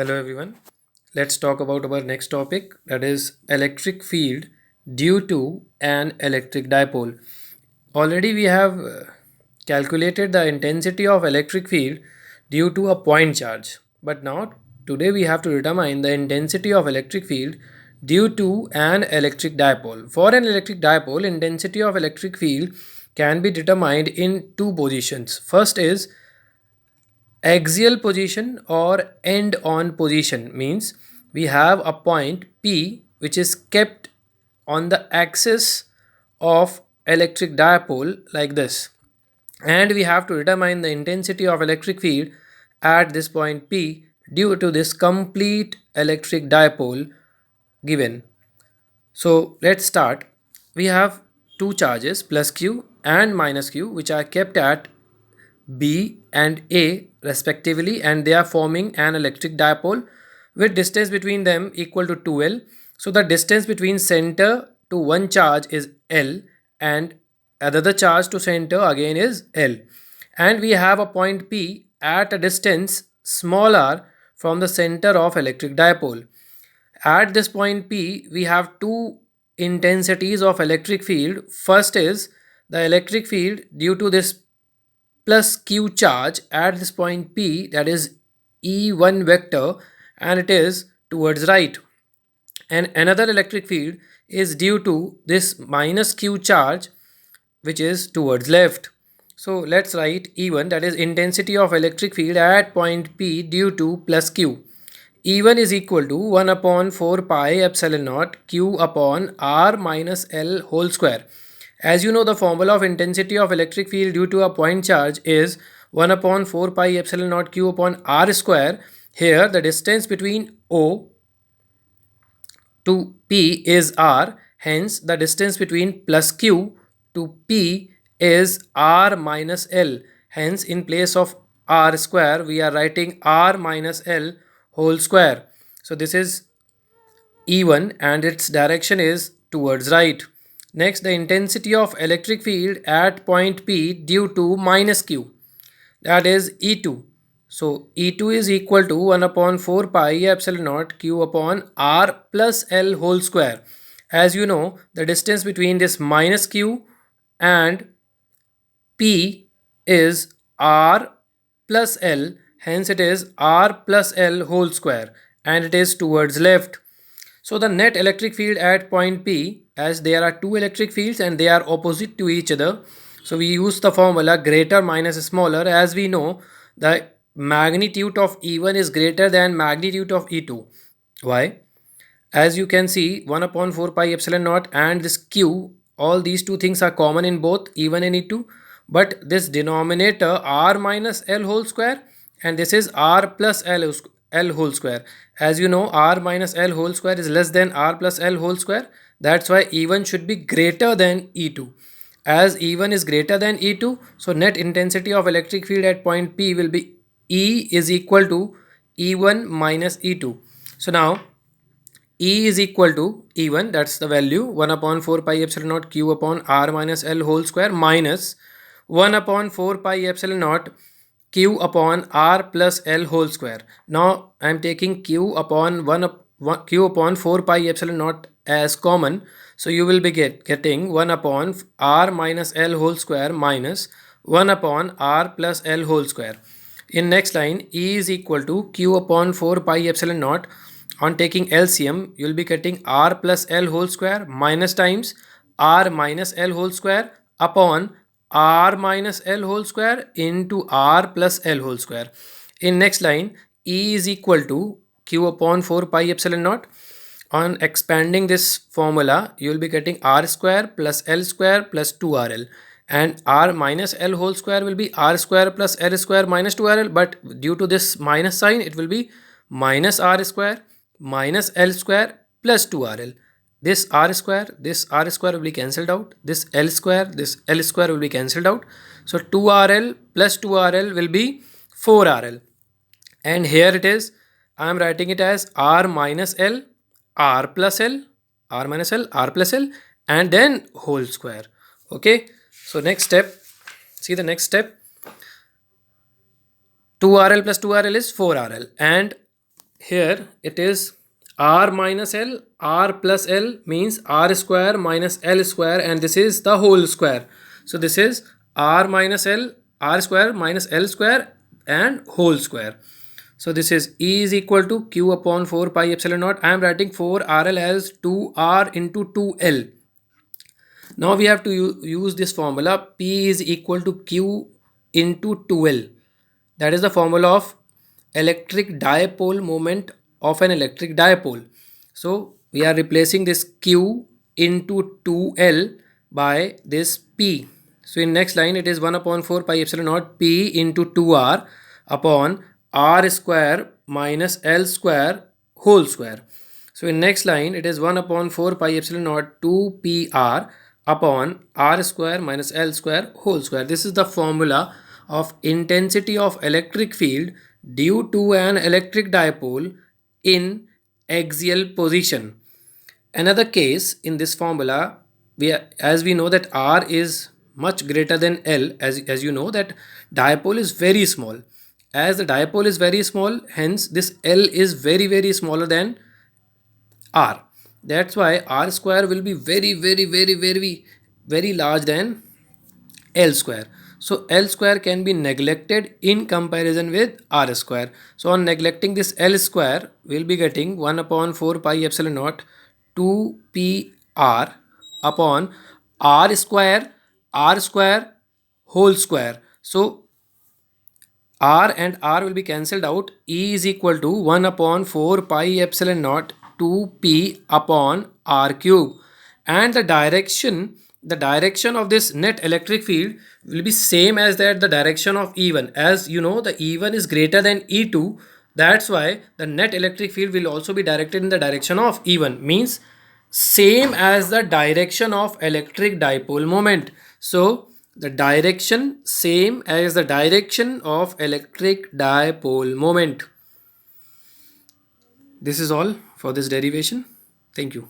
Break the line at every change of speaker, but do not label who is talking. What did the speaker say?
Hello everyone. Let's talk about our next topic, that is electric field due to an electric dipole. Already we have calculated the intensity of electric field due to a point charge. But now today we have to determine the intensity of electric field due to an electric dipole. For an electric dipole, intensity of electric field can be determined in two positions. First is axial position or end on position, means we have a point P which is kept on the axis of electric dipole like this, and we have to determine the intensity of electric field at this point P due to this complete electric dipole given. So let's start. We have two charges plus q and minus q which are kept at B and A respectively, and they are forming an electric dipole with distance between them equal to 2L. So the distance between center to one charge is L and another charge to center again is L. And we have a point P at a distance smaller from the center of electric dipole. At this point P, we have two intensities of electric field. First is the electric field due to this plus q charge at this point P, that is E1 vector, and it is towards right. And another electric field is due to this minus q charge which is towards left. So let's write E1, that is intensity of electric field at point P due to plus q. E1 is equal to 1 upon 4 pi epsilon naught q upon r minus L whole square. As you know, the formula of intensity of electric field due to a point charge is 1 upon 4 pi epsilon naught q upon r square. Here the distance between O to P is r, hence the distance between plus q to P is r minus L. Hence in place of r square we are writing r minus L whole square. So this is E1 and its direction is towards right. Next, the intensity of electric field at point P due to minus q, that is E2. So E2 is equal to 1 upon 4 pi epsilon naught q upon r plus L whole square. As you know, the distance between this minus q and P is r plus L, hence it is r plus L whole square, and it is towards left. So the net electric field at point P, as there are two electric fields and they are opposite to each other, so we use the formula greater minus smaller. As we know, the magnitude of E1 is greater than magnitude of E2. Why? As you can see, 1 upon 4 pi epsilon naught and this q, all these two things are common in both E1 and E2, but this denominator r minus L whole square and this is r plus L whole square. As you know, r minus L whole square is less than r plus L whole square. That's why E1 should be greater than E2. As E1 is greater than E2, so net intensity of electric field at point P will be E is equal to E1 minus E2. So now E is equal to E1, that's the value 1 upon 4 pi epsilon naught q upon r minus L whole square minus 1 upon 4 pi epsilon naught q upon r plus L whole square. Now I am taking q upon 4 pi epsilon naught as common, so you will be getting 1 upon r minus L whole square minus 1 upon r plus L whole square. In next line, E is equal to q upon 4 pi epsilon naught. On taking LCM, you will be getting r plus L whole square minus times r minus L whole square upon r minus L whole square into r plus L whole square. In next line, E is equal to q upon 4 pi epsilon naught. On expanding this formula, you will be getting r square plus L square plus 2rl, and r minus L whole square will be r square plus L square minus 2rl, but due to this minus sign it will be minus r square minus L square plus 2rl. This r square will be cancelled out. This L square will be cancelled out. So 2rl plus 2rl will be 4rl. And here it is, I am writing it as r minus L, r plus L, r minus L, r plus L, and then whole square. Okay. So next step, see the next step. 2rl plus 2rl is 4rl, and here it is r minus l, r plus l means r square minus l square, and this is the whole square. So this is r minus l, r square minus l square and whole square. So this is E is equal to Q upon 4 pi epsilon naught. I am writing 4 RL as 2R into 2L. Now we have to use this formula. P is equal to Q into 2L. That is the formula of electric dipole moment of an electric dipole. So we are replacing this Q into 2L by this P. So in next line it is 1 upon 4 pi epsilon naught P into 2R upon R square minus L square whole square. So in next line it is 1 upon 4 pi epsilon naught 2PR upon R square minus L square whole square. This is the formula of intensity of electric field due to an electric dipole in axial position. Another case in this formula, as we know that R is much greater than L, as you know that dipole is very small. As the dipole is very small, hence this L is very smaller than R. That's why R square will be very large than L square. So L square can be neglected in comparison with R square. So on neglecting this L square, we'll be getting 1 upon 4 pi epsilon naught 2PR upon R square whole square. So R and R will be cancelled out. E is equal to 1 upon 4 pi epsilon naught 2p upon R cube. And the direction of this net electric field will be same as that the direction of E1. As you know, the E1 is greater than E2. That's why the net electric field will also be directed in the direction of E1. Means same as the direction of electric dipole moment. So the direction same as the direction of electric dipole moment. This is all for this derivation. Thank you.